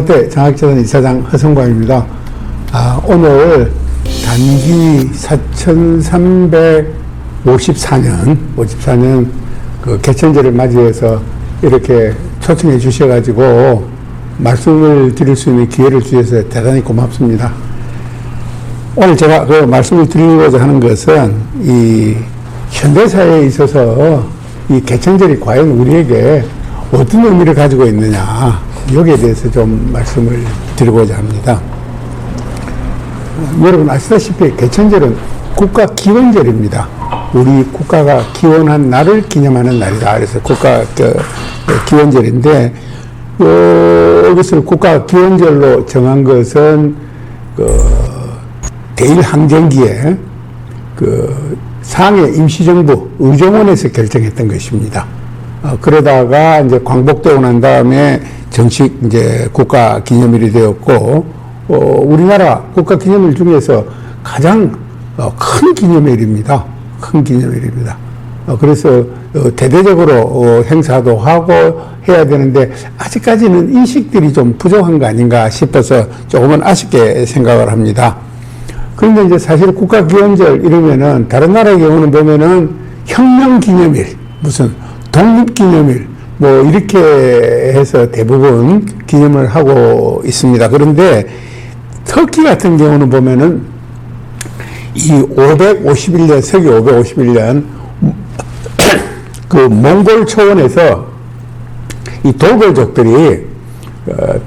한국사태 정학재단 이사장 허성광입니다. 오늘 단기 4354년 그 개천절을 맞이해서 이렇게 초청해 주셔가지고 말씀을 드릴 수 있는 기회를 주셔서 대단히 고맙습니다. 오늘 제가 그 말씀을 드리고자 하는 것은 이 현대사회에 있어서 이 개천절이 과연 우리에게 어떤 의미를 가지고 있느냐, 여기에 대해서 좀 말씀을 드리고자 합니다. 여러분 아시다시피 개천절은 국가 기원절입니다. 우리 국가가 기원한 날을 기념하는 날이다. 그래서 국가 기원절인데, 이것을 국가 기원절로 정한 것은 대일항쟁기에 상해 임시정부 의정원에서 결정했던 것입니다. 그러다가 이제 광복되고 난 다음에 정식 이제 국가 기념일이 되었고, 우리나라 국가 기념일 중에서 가장 큰 기념일입니다. 큰 기념일입니다. 그래서 대대적으로 행사도 하고 해야 되는데 아직까지는 인식들이 좀 부족한 거 아닌가 싶어서 조금은 아쉽게 생각을 합니다. 그런데 이제 사실 국가 기원절 이러면은 다른 나라의 경우는 보면은 혁명 기념일, 무슨 독립 기념일, 뭐 이렇게 해서 대부분 기념을 하고 있습니다. 그런데 터키 같은 경우는 보면은 이 551년, 서기 551년 그 몽골 초원에서 이 돌골족들이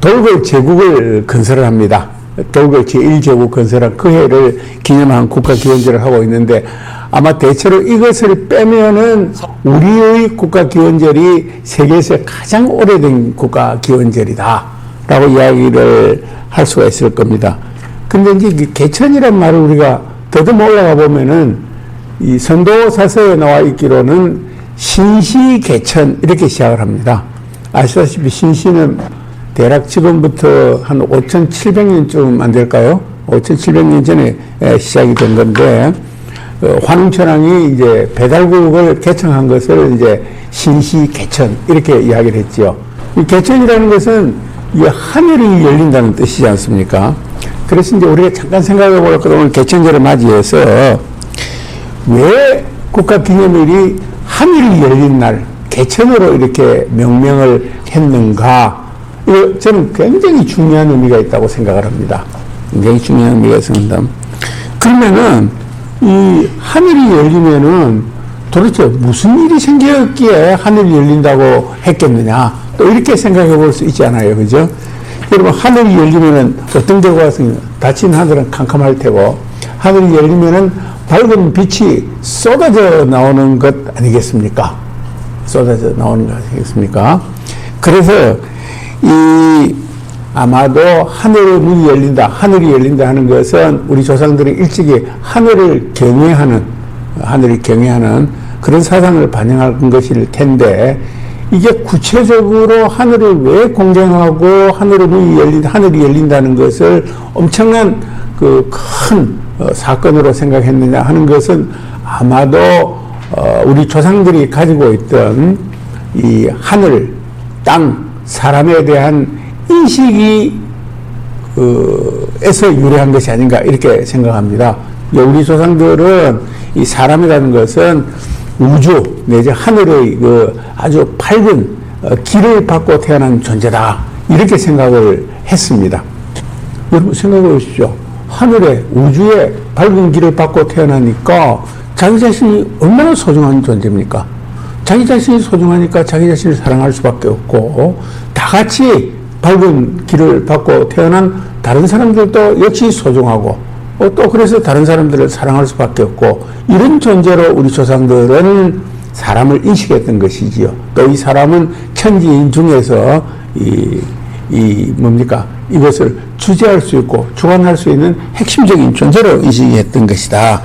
돌골 제국을 건설을 합니다. 돌골 제1제국 건설한 그 해를 기념한 국가 기원절을 하고 있는데, 아마 대체로 이것을 빼면은 우리의 국가 기원절이 세계에서 가장 오래된 국가 기원절이다 라고 이야기를 할 수가 있을 겁니다. 근데 이제 개천이란 말을 우리가 더듬어 올라가 보면은 이 선도사서에 나와 있기로는 신시개천 이렇게 시작을 합니다. 아시다시피 신시는 대략 지금부터 한 5,700년쯤 안 될까요? 5,700년 전에 시작이 된 건데, 환웅천왕이 이제 배달국을 개청한 것을 이제 신시개천 이렇게 이야기를 했지요. 이 개천이라는 것은 이 하늘이 열린다는 뜻이지 않습니까? 그래서 이제 우리가 잠깐 생각해 볼까, 오늘 개천절을 맞이해서 왜 국가 기념일이 하늘이 열린 날, 개천으로 이렇게 명명을 했는가? 이거 저는 굉장히 중요한 의미가 있다고 생각을 합니다. 굉장히 중요한 의미가 있습니다. 그러면은 이 하늘이 열리면은 도대체 무슨 일이 생겼기에 하늘이 열린다고 했겠느냐? 또 이렇게 생각해 볼 수 있지 않아요, 그죠? 여러분, 하늘이 열리면은 어떤 경우가 있습니까? 닫힌 하늘은 캄캄할 테고, 하늘이 열리면은 밝은 빛이 쏟아져 나오는 것 아니겠습니까? 쏟아져 나오는 것 아니겠습니까? 그래서 아마도 하늘의 문이 열린다, 하늘이 열린다 하는 것은 우리 조상들이 일찍이 하늘을 경외하는 그런 사상을 반영한 것일 텐데, 이게 구체적으로 하늘을 왜 공경하고 하늘의 문이 하늘이 열린다는 것을 엄청난 그 큰 사건으로 생각했느냐 하는 것은 아마도 우리 조상들이 가지고 있던 이 하늘, 땅, 사람에 대한 인식이 에서 유래한 것이 아닌가 이렇게 생각합니다. 우리 조상들은 이 사람이라는 것은 우주 내지 하늘의 그 아주 밝은 길을 받고 태어난 존재다 이렇게 생각을 했습니다. 여러분 생각해 보십시오. 하늘에 우주에 밝은 길을 받고 태어나니까 자기 자신이 얼마나 소중한 존재입니까? 자기 자신이 소중하니까 자기 자신을 사랑할 수밖에 없고, 다 같이 밝은 길을 받고 태어난 다른 사람들도 역시 소중하고, 또 그래서 다른 사람들을 사랑할 수밖에 없고, 이런 존재로 우리 조상들은 사람을 인식했던 것이지요. 또 이 사람은 천지인 중에서 이것을 주재할 수 있고 주관할 수 있는 핵심적인 존재로 인식했던 것이다.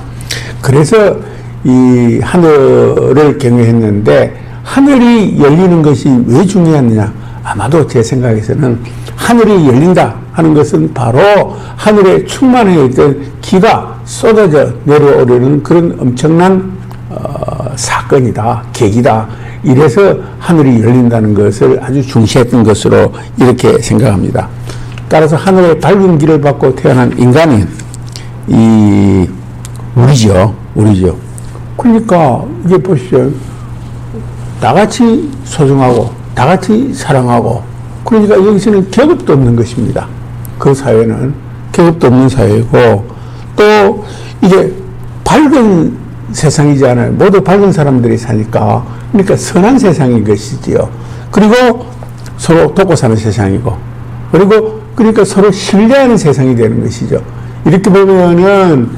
그래서 이 하늘을 경외했는데, 하늘이 열리는 것이 왜 중요했느냐? 아마도 제 생각에서는 하늘이 열린다 하는 것은 바로 하늘에 충만해 있던 기가 쏟아져 내려오려는 그런 엄청난 사건이다, 계기다. 이래서 하늘이 열린다는 것을 아주 중시했던 것으로 이렇게 생각합니다. 따라서 하늘의 밝은 길을 받고 태어난 인간이 우리죠. 그러니까 이게 보시죠. 다같이 소중하고 다같이 사랑하고, 그러니까 여기서는 계급도 없는 것입니다. 그 사회는 계급도 없는 사회이고, 또 이게 밝은 세상이잖아요. 모두 밝은 사람들이 사니까. 그러니까 선한 세상인 것이지요. 그리고 서로 돕고 사는 세상이고, 그리고 그러니까 서로 신뢰하는 세상이 되는 것이죠. 이렇게 보면은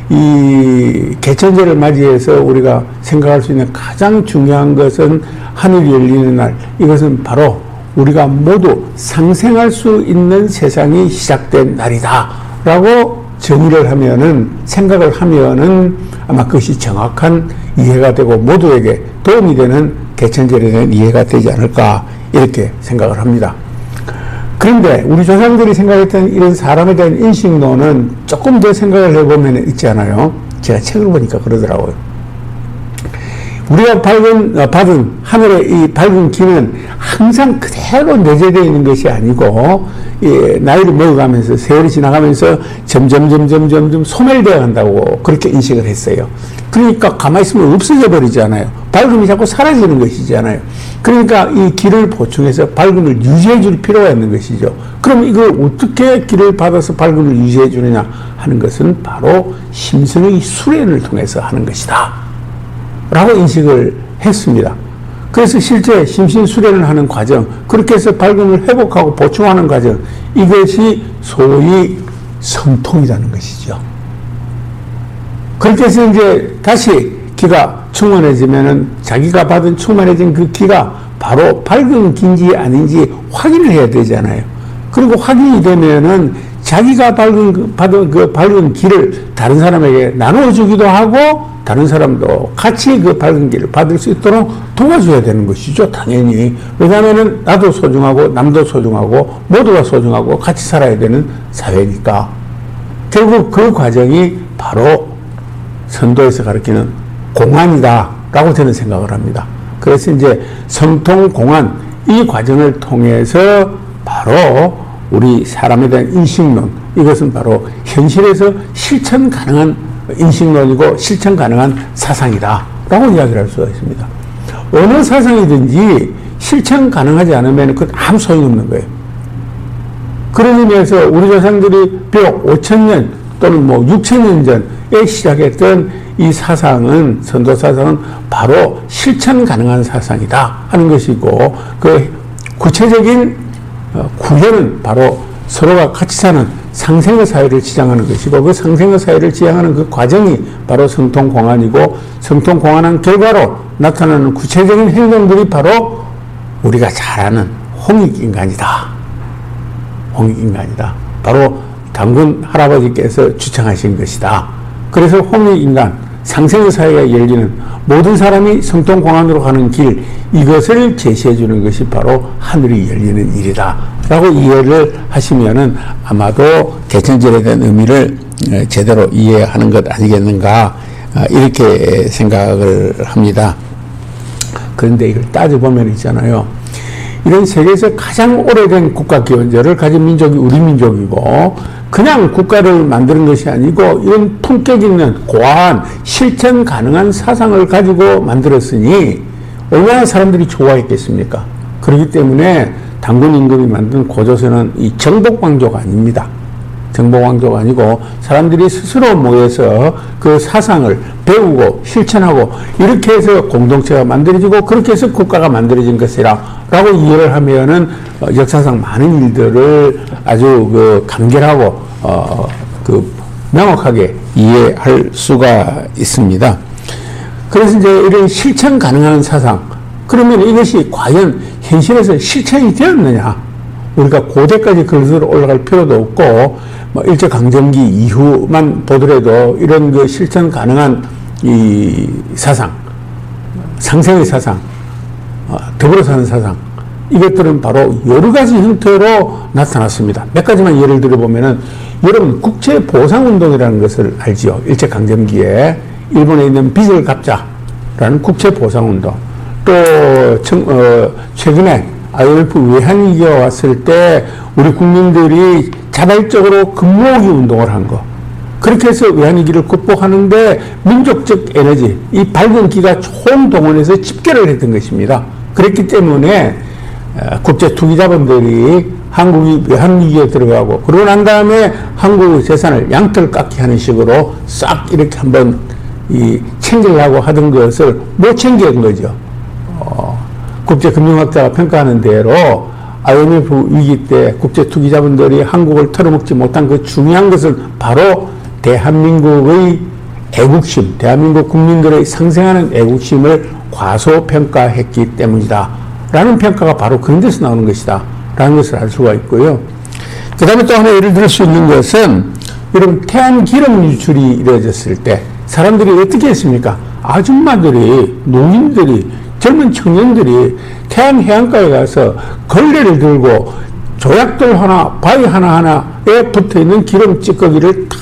이 개천절을 맞이해서 우리가 생각할 수 있는 가장 중요한 것은 하늘이 열리는 날, 이것은 바로 우리가 모두 상생할 수 있는 세상이 시작된 날이다 라고 정의를 하면은, 생각을 하면은 아마 그것이 정확한 이해가 되고 모두에게 도움이 되는 개천절에 대한 이해가 되지 않을까, 이렇게 생각을 합니다. 그런데 우리 조상들이 생각했던 이런 사람에 대한 인식론은 조금 더 생각을 해보면 있잖아요. 제가 책을 보니까 그러더라고요. 우리가 받은 하늘의 이 밝은 기는 항상 그대로 내재되어 있는 것이 아니고, 나이를 먹어가면서, 세월이 지나가면서 점점 소멸되어 간다고 그렇게 인식을 했어요. 그러니까 가만히 있으면 없어져 버리잖아요. 밝음이 자꾸 사라지는 것이잖아요. 그러니까 이 길을 보충해서 밝음을 유지해 줄 필요가 있는 것이죠. 그럼 이걸 어떻게 길을 받아서 밝음을 유지해 주느냐 하는 것은 바로 심성의 수련을 통해서 하는 것이다 라고 인식을 했습니다. 그래서 실제 심신수련을 하는 과정, 그렇게 해서 밝음을 회복하고 보충하는 과정, 이것이 소위 성통이라는 것이죠. 그렇게 해서 이제 다시 기가 충만해지면은 자기가 받은 충만해진 그 기가 바로 밝은 기인지 아닌지 확인을 해야 되잖아요. 그리고 확인이 되면은 자기가 받은 그 밝은 기를 다른 사람에게 나눠주기도 하고, 다른 사람도 같이 그 밝은 길을 받을 수 있도록 도와줘야 되는 것이죠, 당연히. 왜냐하면은 나도 소중하고 남도 소중하고 모두가 소중하고 같이 살아야 되는 사회니까. 결국 그 과정이 바로 선도에서 가르치는 공안이다 라고 저는 생각을 합니다. 그래서 이제 성통공안, 이 과정을 통해서 바로 우리 사람에 대한 인식론, 이것은 바로 현실에서 실천 가능한 인식론이고 실천 가능한 사상이다 라고 이야기를 할 수가 있습니다. 어느 사상이든지 실천 가능하지 않으면 그건 아무 소용없는 거예요. 그런 의미에서 우리 조상들이 비록 5,000년 또는 6,000년 전에 시작했던 이 사상은, 선도 사상은 바로 실천 가능한 사상이다 하는 것이고, 그 구체적인 구현은 바로 서로가 같이 사는 상생의 사회를 지향하는 것이고, 그 상생의 사회를 지향하는 그 과정이 바로 성통공안이고, 성통공안한 결과로 나타나는 구체적인 행동들이 바로 우리가 잘 아는 홍익인간이다. 홍익인간이다. 바로 당군 할아버지께서 주창하신 것이다. 그래서 홍익인간, 상생의 사회가 열리는, 모든 사람이 성통공안으로 가는 길, 이것을 제시해 주는 것이 바로 하늘이 열리는 일이다 라고 이해를 하시면은 아마도 개천절에 대한 의미를 제대로 이해하는 것 아니겠는가, 이렇게 생각을 합니다. 그런데 이걸 따져보면 있잖아요. 이런 세계에서 가장 오래된 국가기원절을 가진 민족이 우리 민족이고, 그냥 국가를 만드는 것이 아니고 이런 품격 있는 고안, 실천 가능한 사상을 가지고 만들었으니 얼마나 사람들이 좋아했겠습니까? 그렇기 때문에 당군 임금이 만든 고조선은 이 정복왕조가 아닙니다. 정복왕조가 아니고 사람들이 스스로 모여서 그 사상을 배우고 실천하고, 이렇게 해서 공동체가 만들어지고 그렇게 해서 국가가 만들어진 것이라 라고 이해를 하면은 역사상 많은 일들을 아주 그 간결하고 그 명확하게 이해할 수가 있습니다. 그래서 이제 이런 실천 가능한 사상, 그러면 이것이 과연 현실에서 실천이 되었느냐? 우리가 고대까지 그것으로 올라갈 필요도 없고, 일제강점기 이후만 보더라도 이런 그 실천 가능한 이 사상, 상생의 사상, 더불어 사는 사상, 이것들은 바로 여러 가지 형태로 나타났습니다. 몇 가지만 예를 들어보면은, 여러분 국제보상운동이라는 것을 알지요. 일제강점기에 일본에 있는 빚을 갚자라는 국제보상운동, 또 최근에 IMF 외환위기가 왔을 때 우리 국민들이 자발적으로 금모으기 운동을 한 거. 그렇게 해서 외환위기를 극복하는데 민족적 에너지, 이 밝은 기가 총동원해서 집결을 했던 것입니다. 그랬기 때문에 국제 투기자본들이 한국이 외환위기에 들어가고 그러고 난 다음에 한국의 재산을 양털 깎기 하는 식으로 싹 이렇게 한번 챙기려고 하던 것을 못 챙긴 거죠. 국제금융학자가 평가하는 대로 IMF 위기 때 국제 투기자본들이 한국을 털어먹지 못한 그 중요한 것은 바로 대한민국의 애국심, 대한민국 국민들의 상생하는 애국심을 과소평가했기 때문이다 라는 평가가 바로 그런 데서 나오는 것이다 라는 것을 알 수가 있고요. 그 다음에 또 하나 예를 들 수 있는 것은 여러분 태양기름 유출이 이루어졌을 때 사람들이 어떻게 했습니까? 아줌마들이, 노인들이, 젊은 청년들이 태안 해안가에 가서 걸레를 들고 조약돌 하나, 바위 하나하나에 붙어있는 기름 찌꺼기를 다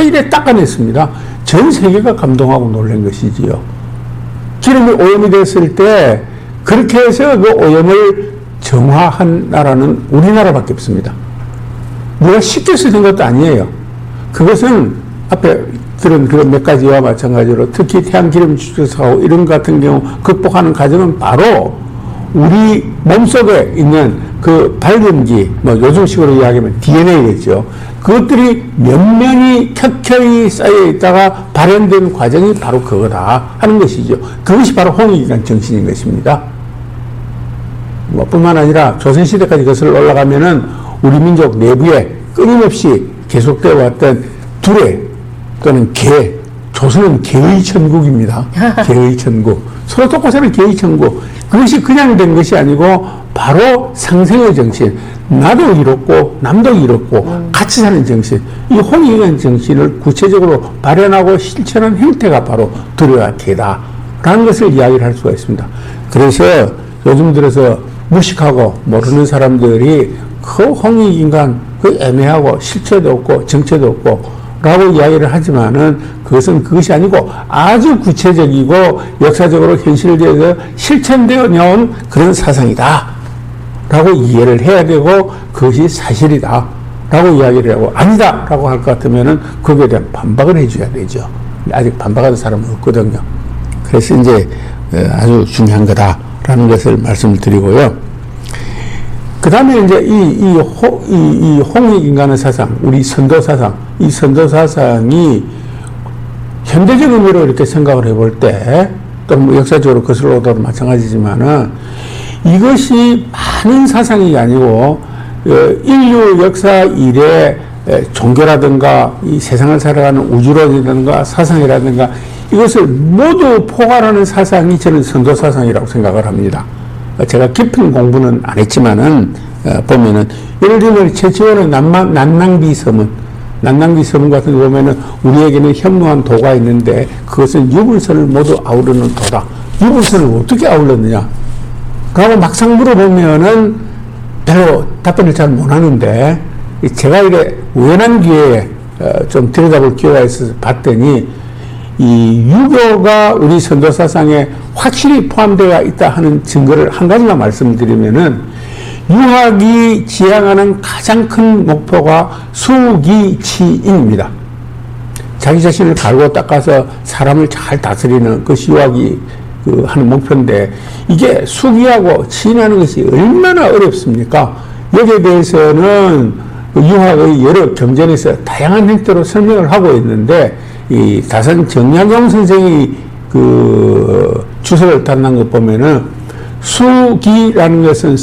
이래 닦아냈습니다. 전 세계가 감동하고 놀란 것이지요. 기름이 오염이 됐을 때 그렇게 해서 그 오염을 정화한 나라는 우리나라밖에 없습니다. 누가 쉽게 쓰는 것도 아니에요. 그것은 앞에 들은 그런 몇 가지와 마찬가지로 특히 태양기름 추출사고 이런 같은 경우 극복하는 과정은 바로 우리 몸속에 있는 그 밝은기, 뭐 요즘식으로 이야기하면 DNA겠죠. 그것들이 면면이 켜켜이 쌓여 있다가 발현된 과정이 바로 그거다 하는 것이죠. 그것이 바로 홍익인간 정신인 것입니다. 뭐 뿐만 아니라 조선시대까지 거슬러 올라가면은 우리 민족 내부에 끊임없이 계속되어 왔던 두레 또는 개, 조선은 개의 천국입니다. 개의 천국. 서로 똑같이 사는 개의 천국. 그것이 그냥 된 것이 아니고 바로 상생의 정신. 나도 이롭고 남도 이롭고 같이 사는 정신. 이 홍익인간 정신을 구체적으로 발현하고 실천한 형태가 바로 두레와 개다 라는 것을 이야기를 할 수가 있습니다. 그래서 요즘 들어서 무식하고 모르는 사람들이 그 홍익인간 그 애매하고 실체도 없고 정체도 없고 라고 이야기를 하지만은 그것은 그것이 아니고 아주 구체적이고 역사적으로 현실되어서 실천되어 온 그런 사상이다 라고 이해를 해야 되고 그것이 사실이다 라고 이야기를 하고 아니다 라고 할 것 같으면은 거기에 대한 반박을 해줘야 되죠. 아직 반박하는 사람은 없거든요. 그래서 이제 아주 중요한 거다라는 것을 말씀을 드리고요. 그 다음에 이제 이 홍익인간의 사상, 우리 선도 사상, 이 선도 사상이 현대적 의미로 이렇게 생각을 해볼 때, 또 뭐 역사적으로 거슬러 오더라도 마찬가지지만은 이것이 많은 사상이 아니고, 인류 역사 이래 종교라든가 이 세상을 살아가는 우주론이라든가 사상이라든가 이것을 모두 포괄하는 사상이 저는 선도 사상이라고 생각을 합니다. 제가 깊은 공부는 안 했지만은, 보면은, 예를 들면, 최치원의 난낭비 서문 같은 거 보면은, 우리에게는 현무한 도가 있는데, 그것은 유불선을 모두 아우르는 도다. 유불선을 어떻게 아울렀느냐? 그러고 막상 물어보면은, 별로 답변을 잘 못하는데, 제가 이게 우연한 기회에 좀 들여다볼 기회가 있어서 봤더니, 이 유교가 우리 선도 사상에 확실히 포함되어 있다 하는 증거를 한 가지만 말씀드리면은 유학이 지향하는 가장 큰 목표가 수기치인입니다. 자기 자신을 갈고 닦아서 사람을 잘 다스리는 것이 유학이 하는 목표인데 이게 수기하고 치인하는 것이 얼마나 어렵습니까? 여기에 대해서는 유학의 여러 경전에서 다양한 형태로 설명을 하고 있는데 이 다산 정약용 선생이 주석을担난 것 보면은 수기라는 것은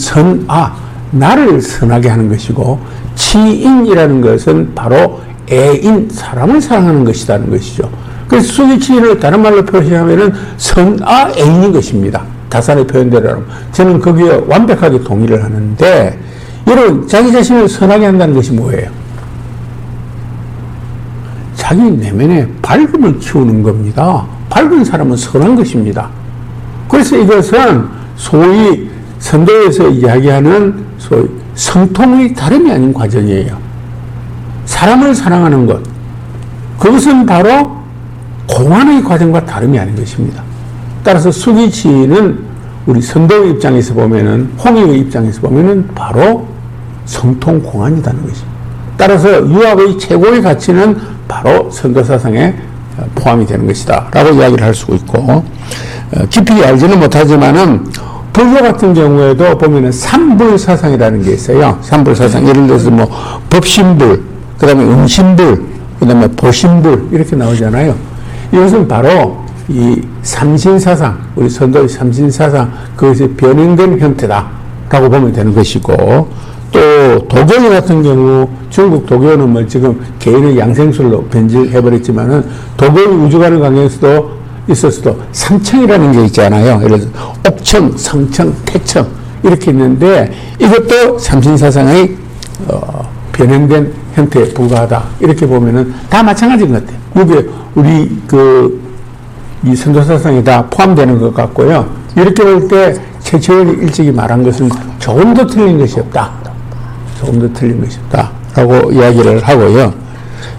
나를 선하게 하는 것이고 치인이라는 것은 바로 애인, 사람을 사랑하는 것이라는 것이죠. 그래서 수기치인을 다른 말로 표시하면은 애인인 것입니다. 다산의 표현대로. 저는 거기에 완벽하게 동의를 하는데 여러분, 자기 자신을 선하게 한다는 것이 뭐예요? 자기 내면에 밝음을 키우는 겁니다. 밝은 사람은 선한 것입니다. 그래서 이것은 소위 선도에서 이야기하는 소위 성통의 다름이 아닌 과정이에요. 사람을 사랑하는 것, 그것은 바로 공안의 과정과 다름이 아닌 것입니다. 따라서 수기치인은 우리 선도의 입장에서 보면은, 홍익의 입장에서 보면은 바로 성통공안이라는 것입니다. 따라서 유학의 최고의 가치는 바로 선도사상에 포함이 되는 것이다 라고 이야기를 할 수 있고, 깊이 알지는 못하지만은 불교 같은 경우에도 보면은 삼불사상이라는 게 있어요. 삼불사상. 예를 들어서 뭐 법신불, 그 다음에 음신불, 그 다음에 보신불 이렇게 나오잖아요. 이것은 바로 이 삼신사상, 우리 선도의 삼신사상, 그것이 변형된 형태다라고 보면 되는 것이고, 또 도교 같은 경우 중국 도교는 뭐 지금 개인의 양생술로 변질해버렸지만은 도교의 우주관을 강의에서도 있었어도 삼청이라는 게 있잖아요. 예를 들어서 옥청, 성청, 태청 이렇게 있는데 이것도 삼신사상의 변형된 형태에 불과하다 이렇게 보면은 다 마찬가지인 것 같아요. 이게 우리 이 선도사상에 다 포함되는 것 같고요. 이렇게 볼 때 최채원이 일찍이 말한 것은 조금도 틀린 것이 없다. 조금도 틀린 것이 없다. 라고 이야기를 하고요.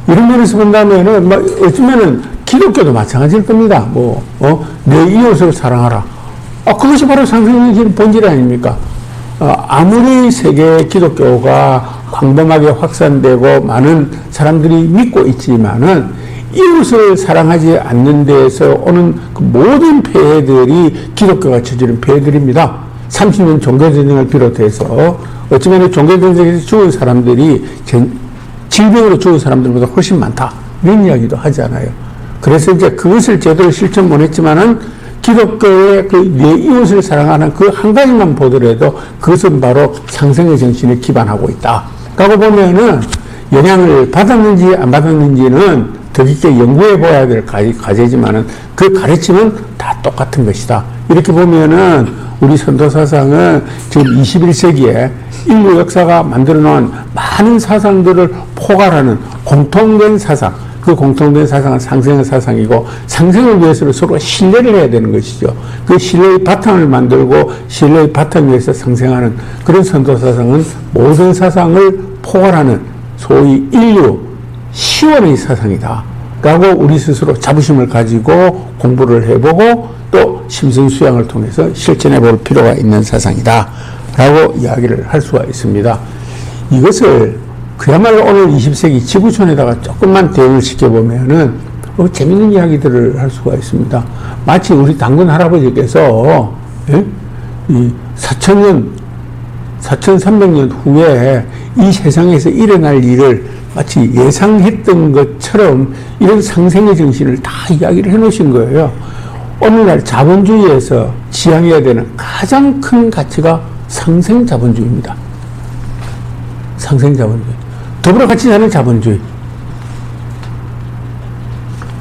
이런 면에서 본다면은, 어쩌면은 기독교도 마찬가지일 겁니다. 내 이웃을 사랑하라. 그것이 바로 상생의 본질 아닙니까? 아무리 세계 기독교가 광범하게 확산되고 많은 사람들이 믿고 있지만은 이웃을 사랑하지 않는 데에서 오는 그 모든 폐해들이 기독교가 저지른 폐해들입니다. 30년 종교전쟁을 비롯해서 어쩌면 종교전쟁에서 죽은 사람들이 질병으로 죽은 사람들보다 훨씬 많다. 이런 이야기도 하잖아요. 그래서 이제 그것을 제대로 실천 못했지만은 기독교의 내 이웃을 사랑하는 그 한 가지만 보더라도 그것은 바로 상생의 정신에 기반하고 있다. 라고 보면은 영향을 받았는지 안 받았는지는 더 깊게 연구해 봐야 될 과제지만은 그 가르침은 다 똑같은 것이다. 이렇게 보면은 우리 선도사상은 지금 21세기에 인류 역사가 만들어 놓은 많은 사상들을 포괄하는 공통된 사상, 그 공통된 사상은 상생의 사상이고 상생을 위해서는 서로 신뢰를 해야 되는 것이죠. 그 신뢰의 바탕을 만들고 신뢰의 바탕 위에서 상생하는 그런 선도사상은 모든 사상을 포괄하는 소위 인류 시원의 사상이다 라고 우리 스스로 자부심을 가지고 공부를 해보고 또 심승수양을 통해서 실천해 볼 필요가 있는 사상이다 라고 이야기를 할 수가 있습니다. 이것을 그야말로 오늘 20세기 지구촌에다가 조금만 대응을 시켜보면은 재밌는 이야기들을 할 수가 있습니다. 마치 우리 당군 할아버지께서 이 4,300년 후에 이 세상에서 일어날 일을 마치 예상했던 것처럼 이런 상생의 정신을 다 이야기를 해놓으신 거예요. 오늘날 자본주의에서 지향해야 되는 가장 큰 가치가 상생자본주의입니다. 상생자본주의. 더불어 같이 사는 자본주의.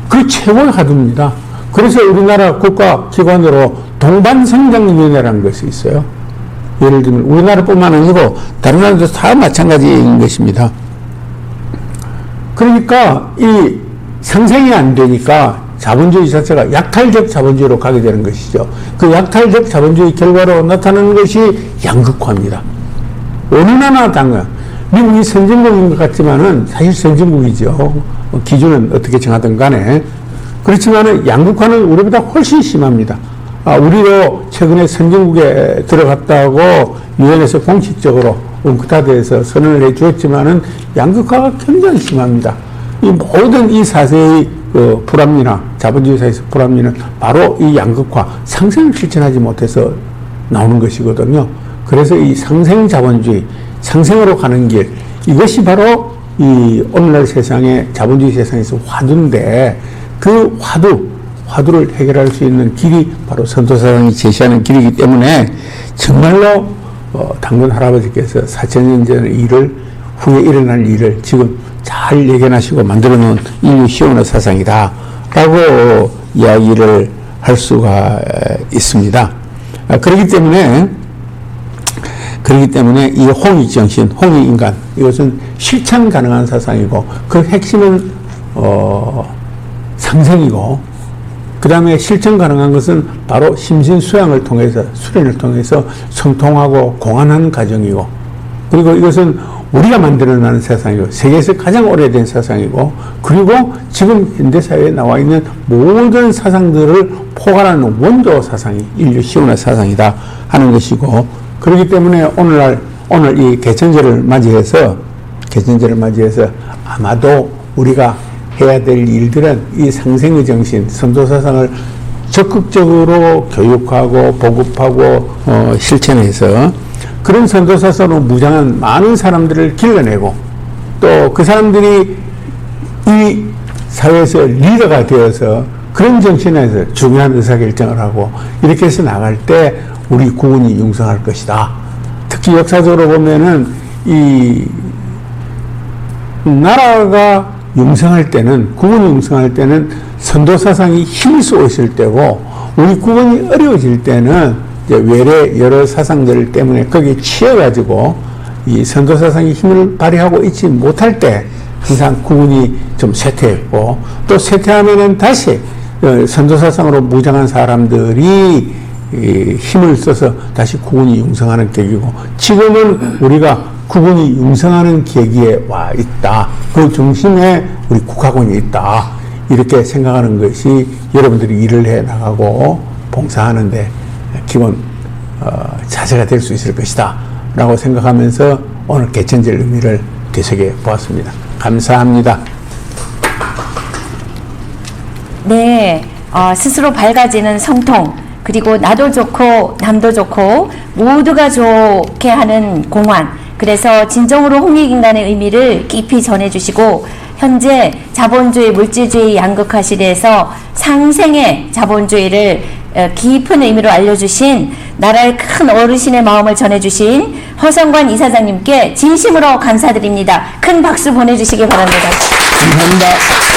그 최고의 화두입니다. 그래서 우리나라 국가기관으로 동반성장위원회라는 것이 있어요. 예를 들면 우리나라뿐만 아니고 다른 나라도 다 마찬가지인 것입니다. 그러니까 이 상생이 안 되니까 자본주의 자체가 약탈적 자본주의로 가게 되는 것이죠. 그 약탈적 자본주의 결과로 나타나는 것이 양극화입니다. 어느 나라나 당연 미국이 선진국인 것 같지만은 사실 선진국이죠. 기준은 어떻게 정하든 간에. 그렇지만은 양극화는 우리보다 훨씬 심합니다. 우리도 최근에 선진국에 들어갔다고 유엔에서 공식적으로 UNCTAD에서 선언을 해 주었지만은 양극화가 굉장히 심합니다. 이 모든 이 사세의 불합리나 자본주의 사회에서 불합리는 바로 이 양극화, 상생을 실천하지 못해서 나오는 것이거든요. 그래서 이 상생 자본주의, 상생으로 가는 길, 이것이 바로 이 오늘날 세상에 자본주의 세상에서 화두인데 그 화두를 해결할 수 있는 길이 바로 선도사상이 제시하는 길이기 때문에 정말로 당군 할아버지께서 4,000년 전의 일을 후에 일어날 일을 지금 잘 예견하시고 만들어 놓은 인류 시온의 사상이다 라고 이야기를 할 수가 있습니다. 그렇기 때문에 이 홍익정신, 홍익인간 이것은 실천 가능한 사상이고 그 핵심은 상생이고 그 다음에 실천 가능한 것은 바로 심신수양을 통해서 수련을 통해서 성통하고 공안하는 과정이고 그리고 이것은 우리가 만들어내는 사상이고 세계에서 가장 오래된 사상이고 그리고 지금 현대사회에 나와 있는 모든 사상들을 포괄하는 원조 사상이 인류 시온의 사상이다 하는 것이고 그렇기 때문에 오늘 이 개천절을 맞이해서 아마도 우리가 해야 될 일들은 이 상생의 정신, 선도사상을 적극적으로 교육하고 보급하고 실천해서 그런 선도사상으로 무장한 많은 사람들을 길러내고 또 그 사람들이 이 사회에서 리더가 되어서 그런 정신에서 중요한 의사결정을 하고 이렇게 해서 나갈 때 우리 국군이 융성할 것이다. 특히 역사적으로 보면은 이 나라가 융성할 때는 국군이 융성할 때는 선도사상이 힘을 쓰고 있을 때고 우리 국군이 어려워질 때는 이제 외래 여러 사상들 때문에 거기에 치여가지고 이 선도사상이 힘을 발휘하고 있지 못할 때 항상 국군이 좀 쇠퇴했고 또 쇠퇴하면은 다시 선도사상으로 무장한 사람들이 힘을 써서 다시 국군이 융성하는 계기고 지금은 우리가 국군이 융성하는 계기에 와 있다. 그 중심에 우리 국가군이 있다. 이렇게 생각하는 것이 여러분들이 일을 해 나가고 봉사하는데 기본 자세가 될 수 있을 것이다 라고 생각하면서 오늘 개천절 의미를 되새겨 보았습니다. 감사합니다. 네, 스스로 밝아지는 성통 그리고 나도 좋고 남도 좋고 모두가 좋게 하는 공환 그래서 진정으로 홍익인간의 의미를 깊이 전해주시고 현재 자본주의, 물질주의 양극화시대에서 상생의 자본주의를 깊은 의미로 알려주신 나라의 큰 어르신의 마음을 전해주신 허성관 이사장님께 진심으로 감사드립니다. 큰 박수 보내주시기 바랍니다. 감사합니다.